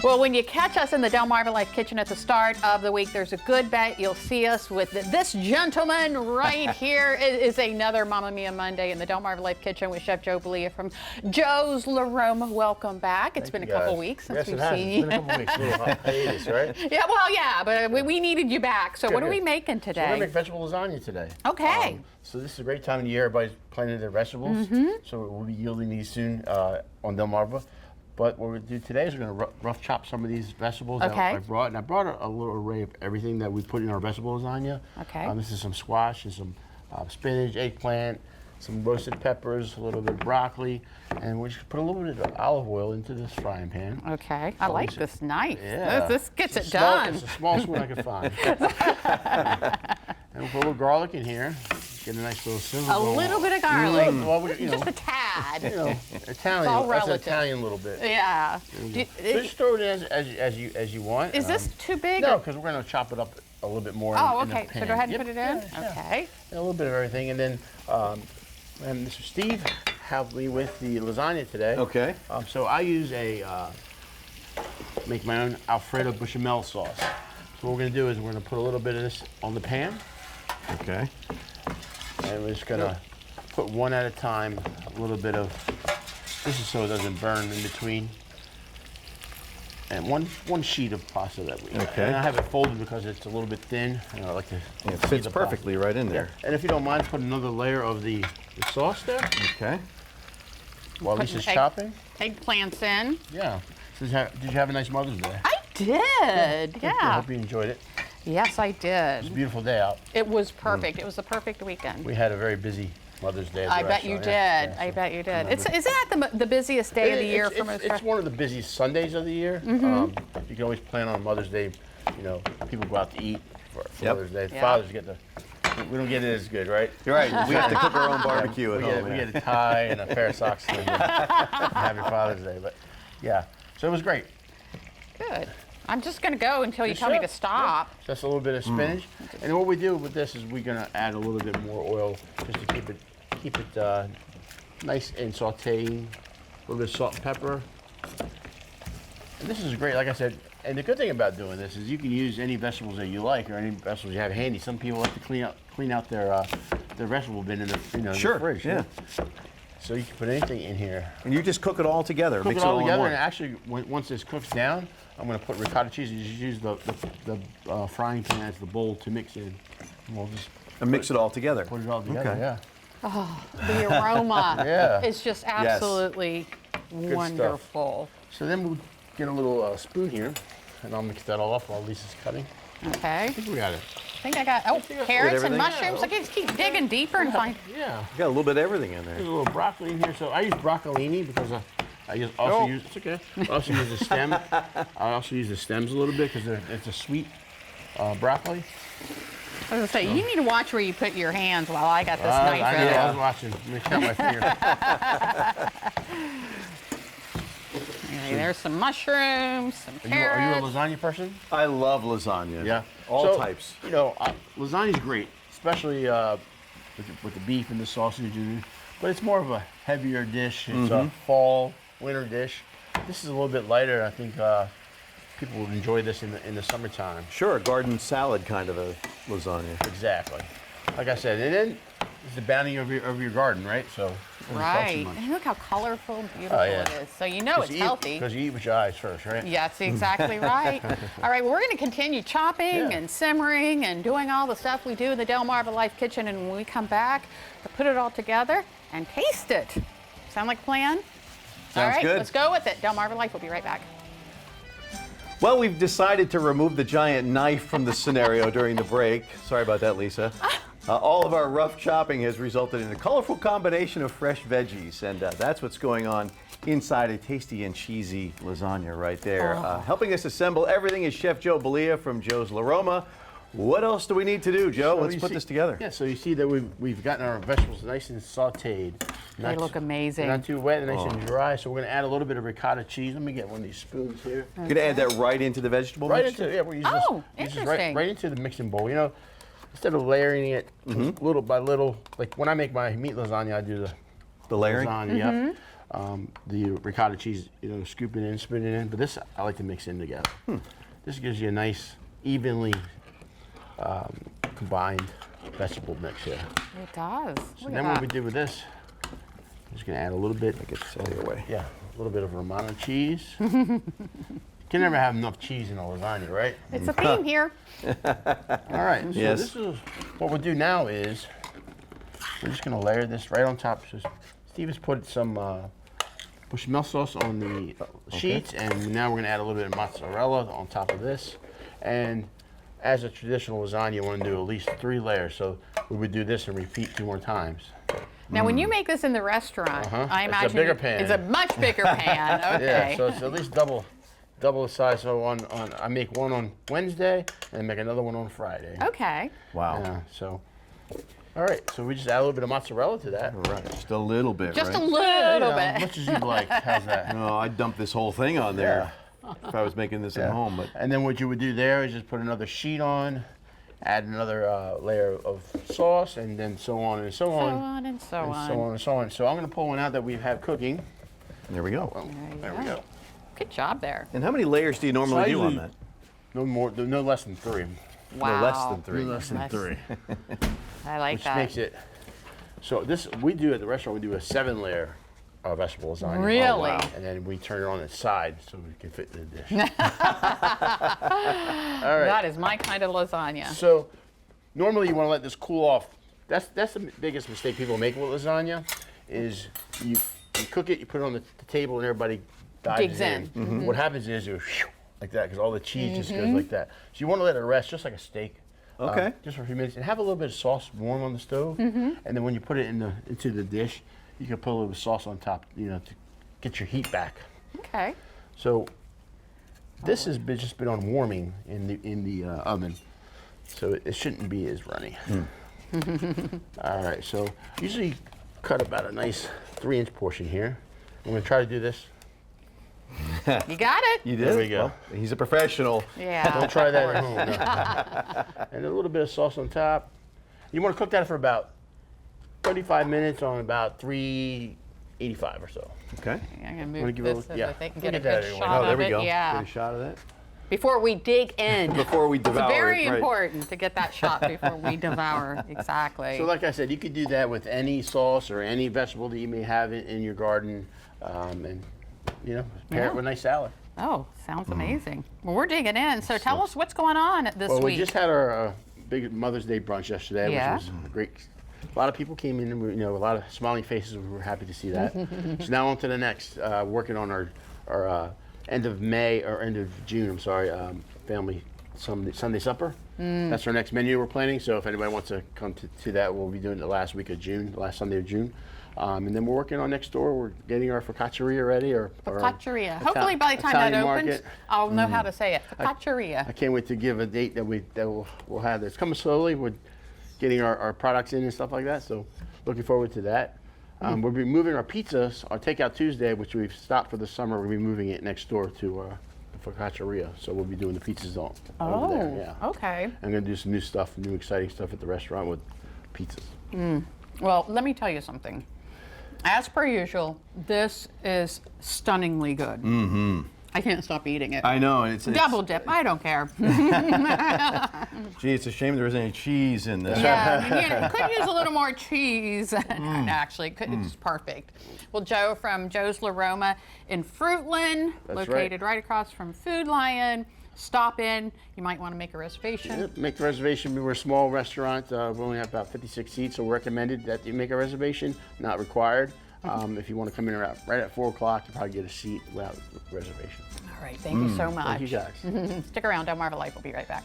Well, when you catch us in the DelmarvaLife kitchen at the start of the week, there's a good bet you'll see us with this gentleman right here. It is another Mamma Mia Monday in the DelmarvaLife kitchen with Chef Joe Bellia from Joe's Roma. Welcome back. It's been a couple weeks since we've seen you. It's been a couple weeks. A little hiatus, right? Yeah, well, yeah, but we needed you back. So what are we making today? So we're going to make vegetable lasagna today. Okay. So this is a great time of the year. Everybody's planting their vegetables. So we'll be yielding these soon on Delmarva. But what we're going to do today is we're going to rough chop some of these vegetables that I brought. And I brought a little array of everything that we put in our vegetable lasagna. Okay. This is some squash and some spinach, eggplant, some roasted peppers, a little bit of broccoli, and we just put a little bit of olive oil into this frying pan. Okay. I like this knife. Yeah. This gets it done. It's the smallest one I could find. And we'll put a little garlic in here. Get a nice little sizzle. A little bit of garlic. Well, just a tad. Italian. It's all relative. That's Italian a little bit. Yeah. Just throw it in as you want. Is this too big? No, because we're going to chop it up a little bit more. Oh, in the okay. pan. So go ahead and put it in. Yeah. Okay. And a little bit of everything, and then Mr. Steve helped me with the lasagna today. Okay. So I use make my own Alfredo bechamel sauce. So what we're going to do is we're going to put a little bit of this on the pan. Okay. And we're just gonna put one at a time, a little bit of, this is so it doesn't burn in between. And one sheet of pasta that we, and I have it folded because it's a little bit thin, and I like to it fits perfectly right in there. And if you don't mind, put another layer of the sauce there. Okay. While Lisa's chopping. Eggplants in. Yeah. So did you have a nice Mother's Day? I did, yeah. I hope you enjoyed it. Yes, I did. It's a beautiful day out. It was perfect. It was a perfect weekend. We had a very busy Mother's Day at the I bet you did. I bet you did. Isn't that the busiest day of the year for most? It's one of the busiest Sundays of the year. You can always plan on Mother's Day. You know, people go out to eat for Mother's Day. Fathers get we don't get it as good, right? You're right. We have to cook our own barbecue at home. We get a tie and a pair of socks and happy Father's Day. But yeah, so it was great. Good. I'm just going to go until you tell me to stop. Yeah. Just a little bit of spinach. And what we do with this is we're going to add a little bit more oil just to keep it nice and sauteing. A little bit of salt and pepper. And this is great, like I said. And the good thing about doing this is you can use any vegetables that you like or any vegetables you have handy. Some people like to clean out their vegetable bin in the the fridge. Yeah. So you can put anything in here. And you just cook it all together. Mix it all together, and actually, once this cooks down, I'm going to put ricotta cheese. And you just use the frying pan as the bowl to mix in. And we'll just mix it all together. Put it all together. Yeah. Oh, the aroma is just absolutely wonderful. So then we'll get a little spoon here, and I'll mix that all up while Lisa's cutting. Okay. I think we got it. I think I got carrots and mushrooms. I can just keep digging deeper and find. Yeah. You got a little bit of everything in there. There's a little broccoli in here. So I use broccolini because I also use. It's okay. I also use the stem. I also use the stems a little bit because it's a sweet broccoli. I was going to say, you need to watch where you put your hands while I got this knife I in. know. I was watching. Let me count my fingers. Okay, there's some mushrooms, some carrots. Are you a lasagna person? I love lasagna. Yeah. All types. You know, lasagna's great, especially with the beef and the sausage. But it's more of a heavier dish. It's a fall, winter dish. This is a little bit lighter. I think people would enjoy this in the summertime. Sure, a garden salad kind of a lasagna. Exactly. Like I said, and then it's the bounty of your garden, right? So right. And look how colorful and beautiful it is. So you know it's healthy. Because you eat with your eyes first, right? Yeah, that's exactly right. All right, well, we're going to continue chopping and simmering and doing all the stuff we do in the DelmarvaLife kitchen. And when we come back, we'll put it all together and taste it. Sound like a plan? Sounds all right, good. Let's go with it. DelmarvaLife will be right back. Well, we've decided to remove the giant knife from the scenario during the break. Sorry about that, Lisa. All of our rough chopping has resulted in a colorful combination of fresh veggies, and that's what's going on inside a tasty and cheesy lasagna right there. Helping us assemble everything is Chef Joe Bellia from Joe's Roma. What else do we need to do, Joe? Let's put this together. Yeah, so you see that we've gotten our vegetables nice and sauteed. They look amazing. Not too wet, nice and dry. So we're going to add a little bit of ricotta cheese. Let me get one of these spoons here. You're going to add that right into the vegetable mix? We'll use this right into the mixing bowl. You know, instead of layering it little by little, like when I make my meat lasagna, I do the layering. Lasagna, the ricotta cheese, scoop it in, spin it in. But this, I like to mix in together. This gives you a nice, evenly combined vegetable mix here. It does. So then what we do with this, I'm just gonna add a little bit. Get this out of your way. Yeah, a little bit of Romano cheese. You can never have enough cheese in a lasagna, right? It's a theme here. All right, so Yes. this is, what we'll do now is, we're just gonna layer this right on top. So Steve has put some bechamel sauce on the sheets, and now we're gonna add a little bit of mozzarella on top of this. And as a traditional lasagna, you wanna do at least 3 layers. So we would do this and repeat 2 more times. Now, when you make this in the restaurant, I It's a imagine bigger pan. It's a much bigger pan. Okay. Yeah, so it's at least double the size. So I make one on Wednesday and make another one on Friday. Okay. Wow. Yeah, so, all right, so we just add a little bit of mozzarella to that. All right, just a little bit, Just right? a little As bit. much as you'd like. How's that? No, I'd dump this whole thing on there if I was making this at home. But And then what you would do there is just put another sheet on, add another layer of sauce, and then so on and so So on. on and so And on. so on and so on. So I'm going to pull one out that we've had cooking. there we go. Well, you there we go. go. Good job there. And how many layers do you normally So I do on usually- that? No less than 3. Wow. No less than 3. No less than Nice. 3. I like Which that. makes it, so this, we do at the restaurant, we do a 7-layer vegetable lasagna. Really? Oh, wow. And then we turn it on its side so we can fit in the dish. All right. That is my kind of lasagna. So normally you want to let this cool off. That's the biggest mistake people make with lasagna is you cook it, you put it on the table, and everybody dives Digs in. in. What happens is you like that because all the cheese just goes like that. So you want to let it rest just like a steak. Okay. Just for a few minutes, and have a little bit of sauce warm on the stove, and then when you put it into the dish, you can put a little bit of sauce on top, to get your heat back. Okay. So this has just been on warming in the oven, so it shouldn't be as runny. All right, so usually cut about a nice 3-inch portion here. I'm gonna try to do this. You got it? You did? There we go. Well, he's a professional. Yeah. Don't try of that at course. home. No. And a little bit of sauce on top. You want to cook that for about 35 minutes on about 385 or so. Okay. I'm going to Wanna move give it a this so look? Yeah. that they can We'll get a get that good anyway. shot Oh, there of we it. go. Yeah. Get a shot of that. Before we dig in. Before we devour It's very it, right. important to get that shot before we devour. Exactly. So like I said, you could do that with any sauce or any vegetable that you may have in your garden, and pair Yeah. it with a nice salad. Oh, sounds amazing. Well, we're digging in. So tell us what's going on this Well, week. we just had our big Mother's Day brunch yesterday, Yeah. which was great. A lot of people came in, and a lot of smiling faces. We were happy to see that. So now on to the next, working on our end of May or end of June. I'm sorry, family Sunday supper. That's our next menu we're planning. So if anybody wants to come to that, we'll be doing it the last week of June, the last Sunday of June. And then we're working on next door. We're getting our focacceria ready. Focacceria. Hopefully by the time that Italian opens, market. I'll know how to say it. I Focacceria. can't wait to give a date that we'll have. It's coming slowly. We're getting our products in and stuff like that. So looking forward to that. We'll be moving our pizzas, our Takeout Tuesday, which we've stopped for the summer. We'll be moving it next door to the Focacceria. So we'll be doing the pizzas over there. Yeah. Okay. I'm going to do some new stuff, new exciting stuff at the restaurant with pizzas. Well, let me tell you something. As per usual, this is stunningly good. Mm-hmm. I can't stop eating it. I know. It's Double dip. I don't care. Gee, it's a shame there isn't any cheese in this. Yeah, could use a little more cheese. No, actually, it's perfect. Well, Joe from Joe's Roma in Fruitland, That's located right across from Food Lion. Stop in. You might want to make a reservation. Yep, make the reservation. We're a small restaurant. We only have about 56 seats, so we're recommended that you make a reservation, not required. If you want to come in right at 4 o'clock, you probably get a seat without reservation. All right, thank you so much. Thank you guys. Stick around. DelmarvaLife will be right back.